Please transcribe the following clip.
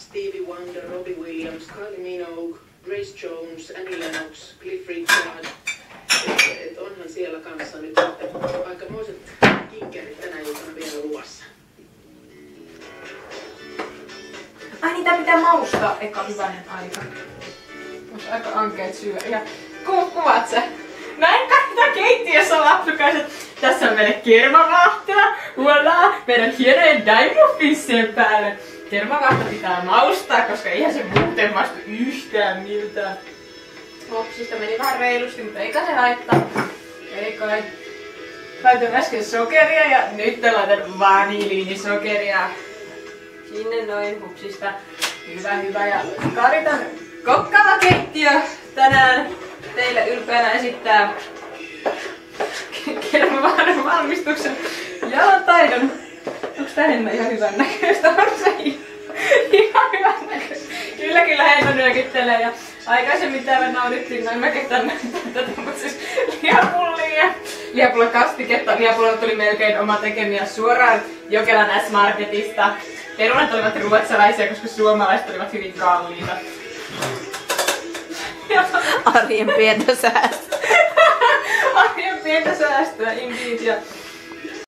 Stevie Wonder, Robbie Williams, Kylie Minogue, Grace Jones, Annie Lennox, Cliff Richard. Et onhan siellä kanssa nyt aikamoiset kinkerit tänä iltana vielä luvassa. Ai niitä pitää maustaa eka hyvänen aika. Onko aika ankeet syö. Ja kuvat sä? Näin katsotaan keittiössä lappukaiset. Tässä on meille kermavaahtoa. Voilà! Meidän hienojen daimuffinssien päälle. Kermavaahto pitää maustaa, koska eihän se muuten maistu yhtään miltään. Hopsista meni vähän reilusti, mutta eikä se haittaa. Ei kai. Laitoin äsken sokeria ja nyt laitan vaniliinisokeria. Sinne noin hupsista. Hyvä. Ja Karitan kokkaava keittiö tänään teille ylpeänä esittää kermavaahden valmistuksen jalotaidon. Onks tää Henna ihan hyvän näköistä? On se ihan hyvän näköistä? Kyllä Henna nyökyttelee ja aikaisemmin täällä naudittiin, en mä ketään näyttää tätä, mutta siis lihapullia ja lihapullakastiketta. Lihapullalla tuli melkein oma tekemiä suoraan Jokelan S-Marketista. Perunat olivat ruotsalaisia, koska suomalaiset olivat hyvin kalliita. Arjen pientä säästöä. Arjen pientä säästöä, indeed. Ja